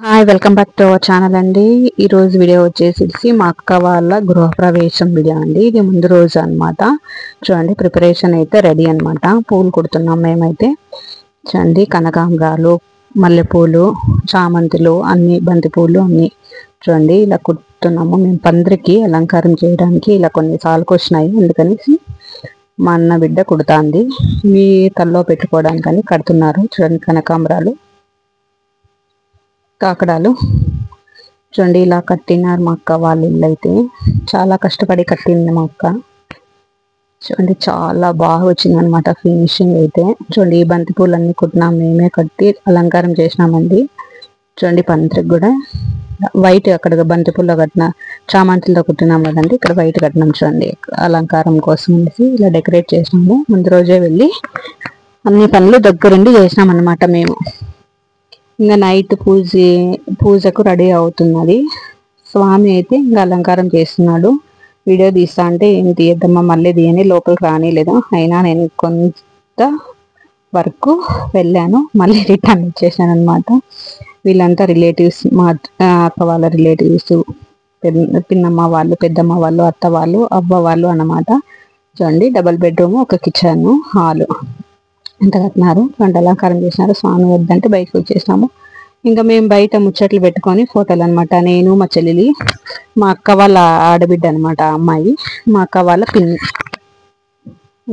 Hi, welcome back to our channel అండి. ఈ రోజు వీడియో వచ్చేసి మా అక్క వాళ్ళ గృహప్రవేశం వీడియో అండి. ఇది ముందు రోజు అన్నమాట. చూడండి, ప్రిపరేషన్ అయితే రెడీ అన్నమాట. పూలు కుడుతున్నాం మేమైతే. చూడండి, కనకాంబరాలు, మల్లెపూలు, చామంతులు, అన్ని బంతి పూలు అన్ని చూడండి ఇలా కుడుతున్నాము. మేము పందిరికి అలంకారం చేయడానికి ఇలా కొన్ని సార్లు వచ్చినాయి, అందుకనేసి మా అన్న బిడ్డ కుడుతాంది. మీ తల్లో పెట్టుకోవడానికని కడుతున్నారు. చూడండి, కనకాంబరాలు, కాకడాలు చూడండి ఇలా కట్టినారు మా అక్క వాళ్ళ ఇల్లు. అయితే చాలా కష్టపడి కట్టింది మా అక్క. చూడండి, చాలా బాగా వచ్చింది అనమాట ఫినిషింగ్ అయితే. చూడండి, ఈ బంతి పూలన్నీ కుట్టినాం, మేమే కట్టి అలంకారం చేసినామండి. చూడండి, పంత్రికి కూడా వైట్, అక్కడ బంతి పూల్లో కట్టిన చామంతిలో కుట్టినాం కదండి, ఇక్కడ వైట్ కట్టినాం. చూడండి, అలంకారం కోసం అనేసి ఇలా డెకరేట్ చేసినాము. ముందు రోజే వెళ్ళి అన్ని పనులు దగ్గరుండి చేసినాం అనమాట మేము. ఇంకా నైట్ పూజకు రెడీ అవుతున్నది. స్వామి అయితే ఇంకా అలంకారం చేస్తున్నాడు. వీడియో తీస్తా అంటే ఏం తీయద్దమ్మా, మళ్ళీ తీయని లోపలికి రానిలేదు. అయినా నేను కొంత వరకు వెళ్ళాను, మళ్ళీ రిటర్న్ వచ్చేసాను అనమాట. వీళ్ళంతా రిలేటివ్స్, మా అక్క వాళ్ళ రిలేటివ్స్, పిన్నమ్మ వాళ్ళు, పెద్దమ్మ వాళ్ళు, అత్త వాళ్ళు, అవ్వ వాళ్ళు అన్నమాట. చూడండి, డబుల్ బెడ్రూమ్, ఒక కిచెన్, హాలు ఎంత కట్టినారు. వంట అలంకారం చేసినారు. స్వామి వద్దంటే బయటకు వచ్చేసినాము. ఇంకా మేము బయట ముచ్చట్లు పెట్టుకొని ఫోటోలు అనమాట. నేను, మా చెల్లెలి, మా అక్క వాళ్ళ ఆడబిడ్డ అనమాట అమ్మాయి, మా అక్క వాళ్ళ పిన్ని,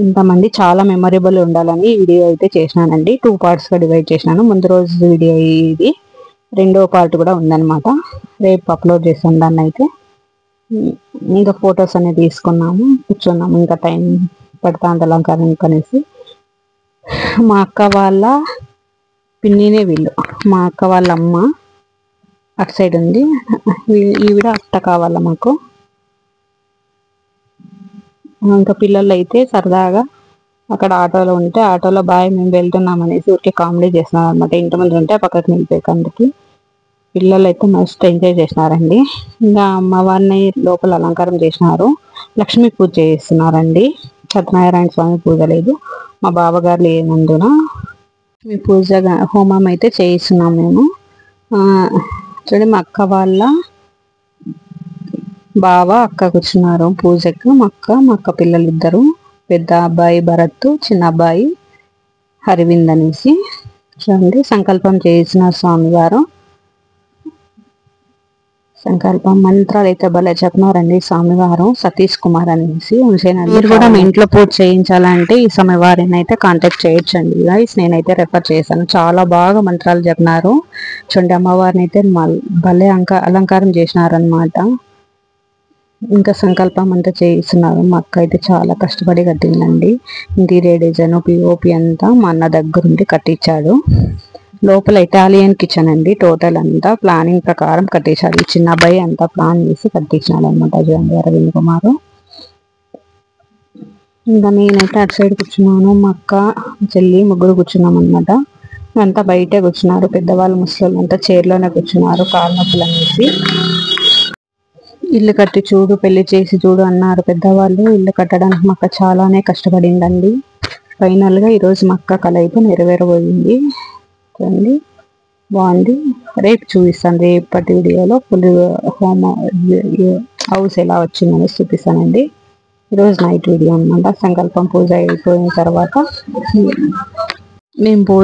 ఇంతమంది చాలా మెమొరబుల్ ఉండాలని వీడియో అయితే చేసినానండి. 2 పార్ట్స్గా డివైడ్ చేసినాను. ముందు రోజు వీడియో ఇది, రెండో పార్ట్ కూడా ఉందన్నమాట. రేపు అప్లోడ్ చేసాను దాన్ని అయితే. ఇంకా ఫొటోస్ అనేది తీసుకున్నాము, కూర్చున్నాము. ఇంకా టైం పడతా అంత అలంకారం కనేసి. మా అక్క వాళ్ళ పిన్నినే వీళ్ళు. మా అక్క వాళ్ళ అమ్మ అటు సైడ్ ఉంది, ఈవిడ అత్త కావాల మాకు. ఇంకా పిల్లలు అయితే సరదాగా అక్కడ ఆటోలో ఉంటే, ఆటోలో బాయ్ మేము వెళ్తున్నాం అనేసి ఊరికే కామెడీ చేస్తున్నారు అనమాట. ఇంటి ముందు ఉంటే పక్కకి నిలిపేకందుకు పిల్లలు అయితే మస్తు ఎంజాయ్ చేసినారండి. ఇంకా అమ్మవారిని లోపల అలంకారం చేసినారు. లక్ష్మీ పూజ చేస్తున్నారండి. సత్యనారాయణ స్వామి పూజ లేదు, మా బావగారు లేనందున మీ పూజ హోమం అయితే చేయిస్తున్నాం మేము. చూడండి, మా అక్క వాళ్ళ బావ అక్క కూర్చున్నారు పూజకు. మా అక్క పిల్లలు ఇద్దరు, పెద్ద అబ్బాయి భరత్, చిన్న అబ్బాయి హరివింద్ అనేసి. చూడండి, సంకల్పం చేసిన స్వామివారు. సంకల్పం మంత్రాలు అయితే భలే చెప్పినారండి స్వామివారు. సతీష్ కుమార్ అనేసి. మీరు కూడా మీ ఇంట్లో పూజ చేయించాలంటే ఈ స్వామివారిని అయితే కాంటాక్ట్ చేయొచ్చండి గైస్. నేనైతే రెఫర్ చేశాను, చాలా బాగా మంత్రాలు చెప్పినారు. చూడండి, అమ్మవారిని అయితే భలే అలంకారం చేసినారనమాట. ఇంకా సంకల్పం అంతా చేయిస్తున్నారు. మా అక్క అయితే చాలా కష్టపడి కట్టిందండి. ఇంటీరియర్ డిజైన్, పిఓపి అంతా మా అన్న దగ్గరుండి కట్టించాడు. లోపల ఇటాలియన్ కిచెన్ అండి. టోటల్ అంతా ప్లానింగ్ ప్రకారం కట్టించాడు. ఈ చిన్న అబ్బాయి అంతా ప్లాన్ చేసి కట్టించినాడు అనమాట, చూడండి, అరవింద్ కుమార్. ఇంకా నేనైతే అటు సైడ్ కూర్చున్నాను, మా అక్క, చెల్లి ముగ్గురు కూర్చున్నాం అనమాట. అంతా బయటే కూర్చున్నారు. పెద్దవాళ్ళు, ముసలి అంతా చైర్లోనే కూర్చున్నారు, కాళ్ళ నొప్పులు అనేసి. ఇల్లు కట్టి చూడు, పెళ్లి చేసి చూడు అన్నారు పెద్దవాళ్ళు. ఇల్లు కట్టడానికి మా అక్క చాలానే కష్టపడిందండి. ఫైనల్గా ఈరోజు మా అక్క కల అయితే నెరవేరబోయింది. చూడండి, బాగుంది. రేపు చూపిస్తాను, రేపటి వీడియోలో ఫుల్ హోమ్ హౌస్ ఎలా వచ్చిందని చూపిస్తానండి. ఈరోజు నైట్ వీడియో అనమాట. సంకల్పం పూజ అయిపోయిన తర్వాత మేము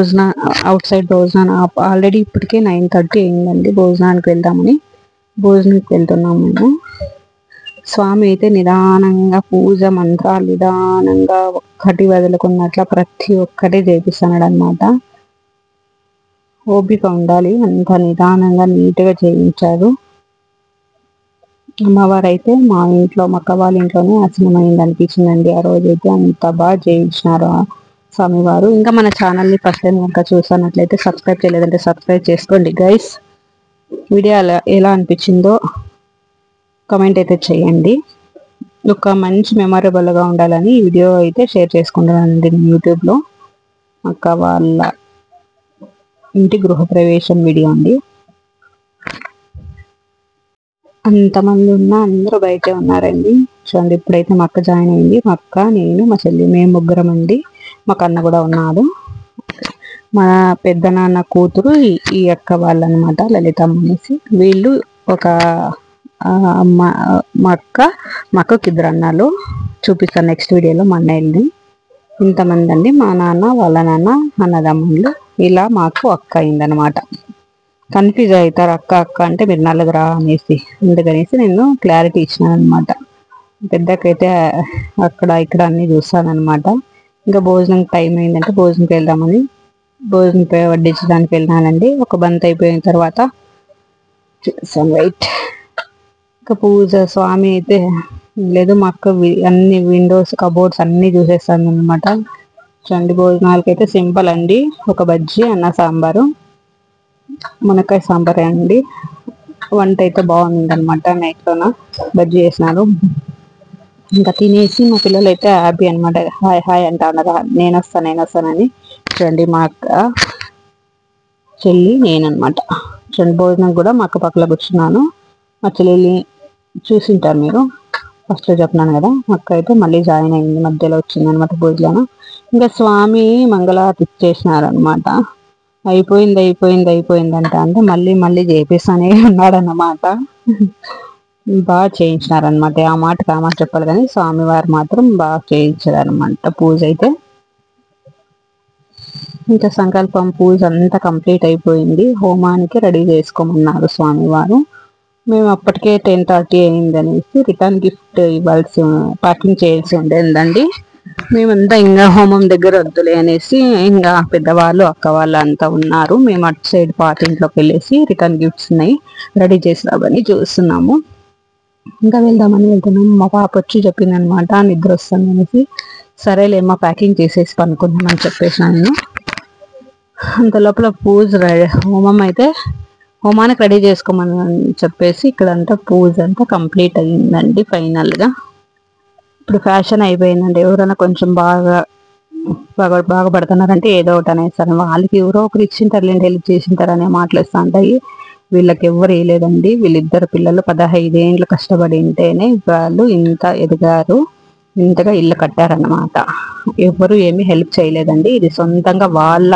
అవుట్ సైడ్ భోజనం ఆల్రెడీ ఇప్పటికే 9:30 అయిందండి. భోజనానికి వెళ్దామని భోజనానికి వెళ్తున్నాము మేము. స్వామి అయితే నిదానంగా పూజ మంత్రాలు నిదానంగా ఒక్కటి వదులుకున్నట్ల ప్రతి ఒక్కటి చేపిస్తున్నాడు అనమాట. ఓపిక ఉండాలి, అంత నిదానంగా నీట్గా చేయించారు. అమ్మవారు అయితే మా ఇంట్లో, మా అక్క వాళ్ళ ఇంట్లోనే ఆసనమైంది అనిపించిందండి ఆ రోజైతే. అంత బాగా చేయించినారు స్వామివారు. ఇంకా మన ఛానల్ని ఫస్ట్ టైం కనుక చూసానట్లయితే సబ్స్క్రైబ్ చేయలేదంటే సబ్స్క్రైబ్ చేసుకోండి గైస్. వీడియో ఎలా అనిపించిందో కామెంట్ అయితే చేయండి. ఒక మంచి మెమొరబుల్గా ఉండాలని ఈ వీడియో అయితే షేర్ చేసుకుంటానండి యూట్యూబ్లో. అక్క వాళ్ళ ఇంటి గృహప్రవేశం వీడియో అండి. అంతమంది ఉన్నా అందరూ బయటే ఉన్నారండి. చూడండి, ఇప్పుడైతే మా అక్క జాయిన్ అయింది. మా అక్క, నేను, మా చెల్లి, మేము ముగ్గురం అండి. మాకు అన్న కూడా ఉన్నాడు. మా పెద్ద నాన్న కూతురు ఈ అక్క వాళ్ళు అనమాట, లలితమ్మ అనేసి. వీళ్ళు ఒక మా అక్కకి 2 అన్నలు. చూపిస్తాను నెక్స్ట్ వీడియోలో మా అన్నయ్యని. ఇంతమంది అండి, మా నాన్న వాళ్ళ నాన్న అన్నదమ్ముళ్ళు. ఇలా మాకు అక్క అయిందనమాట. కన్ఫ్యూజ్ అవుతారు అక్క అక్క అంటే మీరు నలుగురా అనేసి, అందుకనేసి నేను క్లారిటీ ఇచ్చినాను అనమాట. పెద్దకైతే అక్కడ ఇక్కడ అన్నీ చూస్తానమాట. ఇంకా భోజనం టైం అయిందంటే భోజనంకి వెళ్దామని భోజనం వడ్డించడానికి వెళ్ళినానండి. ఒక బంత్ అయిపోయిన తర్వాత వెయిట్ ఇంకా పూజ స్వామి అయితే లేదు, మా అక్క అన్ని విండోస్ కబోర్డ్స్ అన్ని చూసేస్తాను అనమాట. చూడండి, భోజనాలకైతే సింపుల్ అండి. ఒక బజ్జీ, అన్న సాంబారు, మునక్కాయ సాంబారే అండి. వంట అయితే బాగుందనమాట. నైట్లోన బజ్జీ వేసినారు. ఇంకా తినేసి మా పిల్లలు అయితే హ్యాపీ అనమాట. హాయ్ హాయ్ అంటా అన్నారు, నేను వస్తానని. చూడండి, మా అక్క చెల్లి నేననమాట. చూడండి, భోజనం కూడా మా అక్క పక్కన కూర్చున్నాను. మా చెల్లి చూసింటారు మీరు, ఫస్ట్లో చెప్పినాను కదా. మా అక్క అయితే మళ్ళీ జాయిన్ అయింది, మధ్యలో వచ్చింది అనమాట భోజనం. ఇంకా స్వామి మంగళారతి ఇచ్చేసినారనమాట. అయిపోయింది అంటే మళ్ళీ చేపిస్తానే ఉన్నాడన్నమాట. బాగా చేయించినారనమాట. ఆ మాట చెప్పాలి కానీ స్వామివారు మాత్రం బాగా చేయించారనమాట పూజ అయితే. ఇంకా సంకల్పం పూజ అంతా కంప్లీట్ అయిపోయింది. హోమానికి రెడీ చేసుకోమన్నారు స్వామివారు. మేము అప్పటికే 10:30 అయింది అనేసి రిటర్న్ గిఫ్ట్ ఇవ్వాల్సి ప్యాకింగ్ చేయాల్సి ఉండేదండి. మేమంతా ఇంకా హోమం దగ్గర వద్దులే అనేసి ఇంకా పెద్దవాళ్ళు అక్క వాళ్ళు అంతా ఉన్నారు. మేము అటు సైడ్ పాతింట్లోకి వెళ్ళేసి రిటర్న్ గిఫ్ట్స్ ఉన్నాయి రెడీ చేసినామని చూస్తున్నాము. ఇంకా వెళ్తున్నాము. మా పాప వచ్చి చెప్పింది అనమాట, నిద్ర వస్తుంది అనేసి. సరేలేమ్మా ప్యాకింగ్ చేసేసి పనుకుందామని చెప్పేసిన నేను. అంత లోపల హోమానికి రెడీ చేసుకోమని చెప్పేసి ఇక్కడంతా పూజ అంతా కంప్లీట్ అయ్యిందండి ఫైనల్గా. ఇప్పుడు ఫ్యాషన్ అయిపోయిందండి, ఎవరైనా కొంచెం బాగా పడుతున్నారంటే ఏదో ఒకటి అనేసారు. వాళ్ళకి ఎవరో ఒకరు ఇచ్చింటారులేండి, హెల్ప్ చేసింటారు అనే మాటలు వస్తూ ఉంటాయి. వీళ్ళకి ఎవరు వేయలేదండి. వీళ్ళిద్దరు పిల్లలు 15 ఏళ్ళు కష్టపడి ఉంటేనే వాళ్ళు ఇంత ఎదిగారు, ఇంతగా ఇల్లు కట్టారన్నమాట. ఎవరు ఏమీ హెల్ప్ చేయలేదండి. ఇది సొంతంగా వాళ్ళ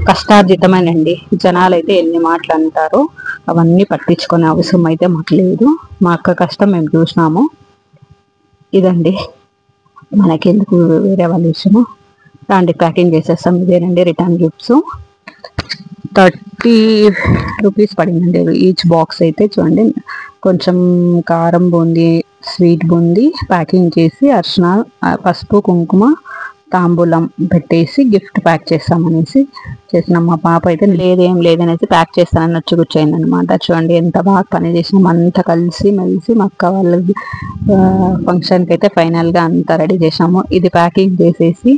కష్టార్జితమేనండి. జనాలు అయితే ఎన్ని మాటలు అంటారో అవన్నీ పట్టించుకునే అవసరం అయితే మాకు లేదు. మా అక్క కష్టం మేము చూసినాము. ఇదండి, మనకెందుకు వేరే వాళ్ళ విషయము. దాంట్లో ప్యాకింగ్ చేసేస్తాం. ఇదేనండి రిటర్న్ గిఫ్ట్స్. 30 రూపీస్ పడిందండి ఈచ్ బాక్స్ అయితే. చూడండి, కొంచెం కారం బూందీ, స్వీట్ బూందీ ప్యాకింగ్ చేసి అర్చన, పసుపు, కుంకుమ, తాంబూలం పెట్టేసి గిఫ్ట్ ప్యాక్ చేస్తామనేసి చేసినాం. మా పాప అయితే ఏం లేదనేసి ప్యాక్ చేస్తానని వచ్చి కూర్చోయింది అనమాట. చూడండి ఎంత బాగా పని చేసినాం, అంతా కలిసి మెలిసి. మా అక్క వాళ్ళ ఫంక్షన్కి అయితే ఫైనల్గా అంతా రెడీ చేసాము. ఇది ప్యాకింగ్ చేసేసి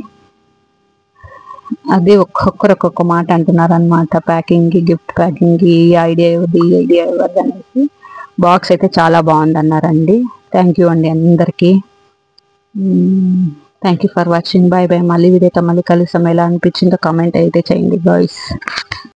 అది ఒక్కొక్క మాట అంటున్నారు అనమాట. ప్యాకింగ్, గిఫ్ట్ ప్యాకింగ్, ఈ ఐడియా ఎవరిది అనేసి. బాక్స్ అయితే చాలా బాగుంది అన్నారండి. థ్యాంక్ యూ అండి అందరికీ. Thank you for watching. Bye bye. మళ్ళీ వీడియోతో మళ్ళీ కలుస్తాం. ఎలా అనిపించిందో కామెంట్ అయితే చేయండి బాయ్స్.